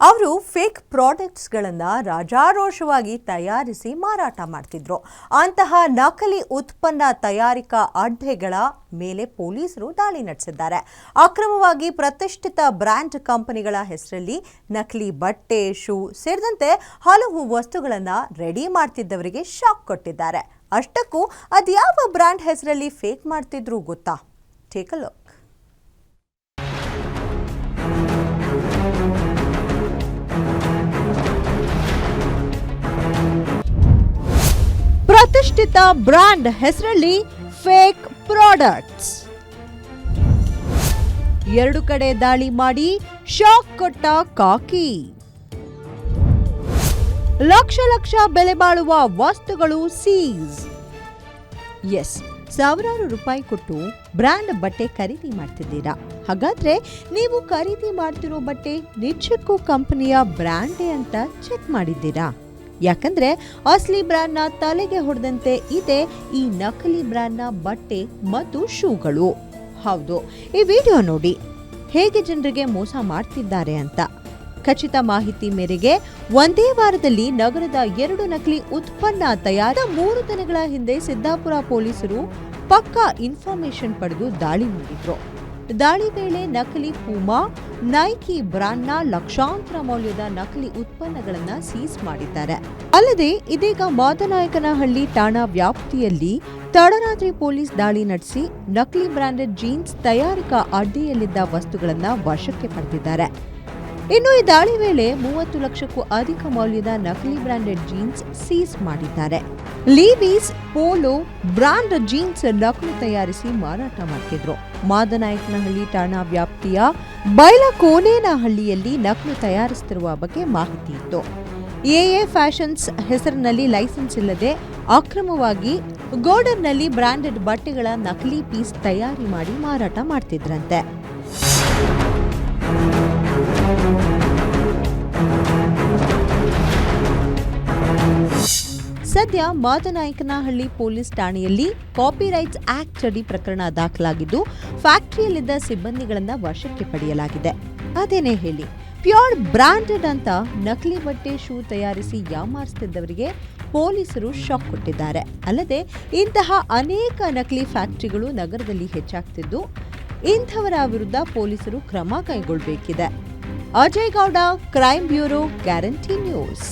ಅವರು ಫೇಕ್ ಪ್ರಾಡಕ್ಟ್ಸ್ಗಳನ್ನು ರಾಜಾರೋಷವಾಗಿ ತಯಾರಿಸಿ ಮಾರಾಟ ಮಾಡ್ತಿದ್ರು. ಅಂತಹ ನಕಲಿ ಉತ್ಪನ್ನ ತಯಾರಿಕಾ ಅಡ್ಡೆಗಳ ಮೇಲೆ ಪೊಲೀಸರು ದಾಳಿ ನಡೆಸಿದ್ದಾರೆ. ಅಕ್ರಮವಾಗಿ ಪ್ರತಿಷ್ಠಿತ ಬ್ರ್ಯಾಂಡ್ ಕಂಪನಿಗಳ ಹೆಸರಲ್ಲಿ ನಕಲಿ ಬಟ್ಟೆ, ಶೂ ಸೇರಿದಂತೆ ಹಲವು ವಸ್ತುಗಳನ್ನು ರೆಡಿ ಮಾಡ್ತಿದ್ದವರಿಗೆ ಶಾಕ್ ಕೊಟ್ಟಿದ್ದಾರೆ. ಅಷ್ಟಕ್ಕೂ ಅದ್ಯಾವ ಬ್ರ್ಯಾಂಡ್ ಹೆಸರಲ್ಲಿ ಫೇಕ್ ಮಾಡ್ತಿದ್ರು ಗೊತ್ತಾ? Take a look. ಪ್ರತಿಷ್ಠಿತ ಬ್ರ್ಯಾಂಡ್ ಹೆಸರಲ್ಲಿ ಫೇಕ್ ಪ್ರಾಡಕ್ಟ್ಸ್. 2 ಕಡೆ ದಾಳಿ ಮಾಡಿ ಶಾಕ್ ಕೊಟ್ಟ ಕಾಕಿ. ಲಕ್ಷ ಬೆಲೆ ಬಾಳುವ ವಸ್ತುಗಳು ಸೀಸ್. ಸಾವಿರಾರು ರೂಪಾಯಿ ಕೊಟ್ಟು ಬ್ರ್ಯಾಂಡ್ ಬಟ್ಟೆ ಖರೀದಿ ಮಾಡ್ತಿದ್ದೀರಾ? ಹಾಗಾದ್ರೆ ನೀವು ಖರೀದಿ ಮಾಡ್ತಿರೋ ಬಟ್ಟೆ ನಿಜಕ್ಕೂ ಕಂಪನಿಯ ಬ್ರ್ಯಾಂಡೇ ಅಂತ ಚೆಕ್ ಮಾಡಿದ್ದೀರಾ? ಯಾಕಂದ್ರೆ ಅಸಲಿ ಬ್ರ್ಯಾಂಡ್ನ ತಲೆಗೆ ಹೊಡೆದಂತೆ ಇದೆ ಈ ನಕಲಿ ಬ್ರ್ಯಾಂಡ್ನ ಬಟ್ಟೆ ಮತ್ತು ಶೂಗಳು. ಹೌದು, ಈ ವಿಡಿಯೋ ನೋಡಿ ಹೇಗೆ ಜನರಿಗೆ ಮೋಸ ಮಾಡ್ತಿದ್ದಾರೆ ಅಂತ. ಖಚಿತ ಮಾಹಿತಿ ಮೇರೆಗೆ ಒಂದೇ ವಾರದಲ್ಲಿ ನಗರದ 2 ನಕಲಿ ಉತ್ಪನ್ನ ತಯಾರ 3 ದಿನಗಳ ಹಿಂದೆ ಸಿದ್ದಾಪುರ ಪೊಲೀಸರು ಪಕ್ಕಾ ಇನ್ಫಾರ್ಮೇಶನ್ ಪಡೆದು ದಾಳಿ ಮಾಡಿದ್ರು. ದಾಳಿ ವೇಳೆ ನಕಲಿ ಪೂಮಾ, ನೈಕಿ ಬ್ರಾಂಡ್ನ ಲಕ್ಷಾಂತರ ಮೌಲ್ಯದ ನಕಲಿ ಉತ್ಪನ್ನಗಳನ್ನು ಸೀಸ್ ಮಾಡಿದ್ದಾರೆ. ಅಲ್ಲದೆ ಇದೀಗ ಮಾದನಾಯಕನಹಳ್ಳಿ ಠಾಣಾ ವ್ಯಾಪ್ತಿಯಲ್ಲಿ ತಡರಾತ್ರಿ ಪೊಲೀಸ್ ದಾಳಿ ನಡೆಸಿ ನಕಲಿ ಬ್ರಾಂಡೆಡ್ ಜೀನ್ಸ್ ತಯಾರಿಕಾ ಅಡ್ಡಿಯಲ್ಲಿದ್ದ ವಸ್ತುಗಳನ್ನು ವಶಕ್ಕೆ ಪಡೆದಿದ್ದಾರೆ. ಇನ್ನು ಈ ದಾಳಿ ವೇಳೆ 30 ಲಕ್ಷಕ್ಕೂ ಅಧಿಕ ಮೌಲ್ಯದ ನಕಲಿ ಬ್ರಾಂಡೆಡ್ ಜೀನ್ಸ್ ಸೀಸ್ ಮಾಡಿದ್ದಾರೆ. ಲೀವೀಸ್, ಪೋಲೋ ಬ್ರಾಂಡ್ ಜೀನ್ಸ್ ನಕಲು ತಯಾರಿಸಿ ಮಾರಾಟ ಮಾಡ್ತಿದ್ರು. ಮಾದನಾಯಕನಹಳ್ಳಿ ಠಾಣಾ ವ್ಯಾಪ್ತಿಯ ಬೈಲಕೋನೇನಹಳ್ಳಿಯಲ್ಲಿ ನಕಲು ತಯಾರಿಸುತ್ತಿರುವ ಬಗ್ಗೆ ಮಾಹಿತಿ ಇತ್ತು. ಎಎ ಫ್ಯಾಷನ್ಸ್ ಹೆಸರಿನಲ್ಲಿ ಲೈಸೆನ್ಸ್ ಇಲ್ಲದೆ ಅಕ್ರಮವಾಗಿ ಗೋಡನ್ನಲ್ಲಿ ಬ್ರಾಂಡೆಡ್ ಬಟ್ಟೆಗಳ ನಕಲಿ ಪೀಸ್ ತಯಾರಿ ಮಾಡಿ ಮಾರಾಟ ಮಾಡ್ತಿದ್ರಂತೆ. ಸದ್ಯ ಮಾದನಾಯಕನಹಳ್ಳಿ ಪೊಲೀಸ್ ಠಾಣೆಯಲ್ಲಿ ಕಾಪಿರೈಟ್ಸ್ ಆಕ್ಟ್ ಅಡಿ ಪ್ರಕರಣ ದಾಖಲಾಗಿದ್ದು ಫ್ಯಾಕ್ಟರಿಯಲ್ಲಿದ್ದ ಸಿಬ್ಬಂದಿಗಳನ್ನು ವಶಕ್ಕೆ ಪಡೆಯಲಾಗಿದೆ. ಅದೇನೇ ಹೇಳಿ, ಪ್ಯೂರ್ ಬ್ರಾಂಡೆಡ್ ಅಂತ ನಕಲಿ ಬಟ್ಟೆ, ಶೂ ತಯಾರಿಸಿ ಯಾಮಾರಿಸುತ್ತಿದ್ದವರಿಗೆ ಪೊಲೀಸರು ಶಾಕ್ ಕೊಟ್ಟಿದ್ದಾರೆ. ಅಲ್ಲದೆ ಇಂತಹ ಅನೇಕ ನಕಲಿ ಫ್ಯಾಕ್ಟರಿಗಳು ನಗರದಲ್ಲಿ ಹೆಚ್ಚಾಗ್ತಿದ್ದು ಇಂಥವರ ವಿರುದ್ಧ ಪೊಲೀಸರು ಕ್ರಮ ಕೈಗೊಳ್ಳಬೇಕಿದೆ. Ajay Gowda, crime bureau, guarantee news.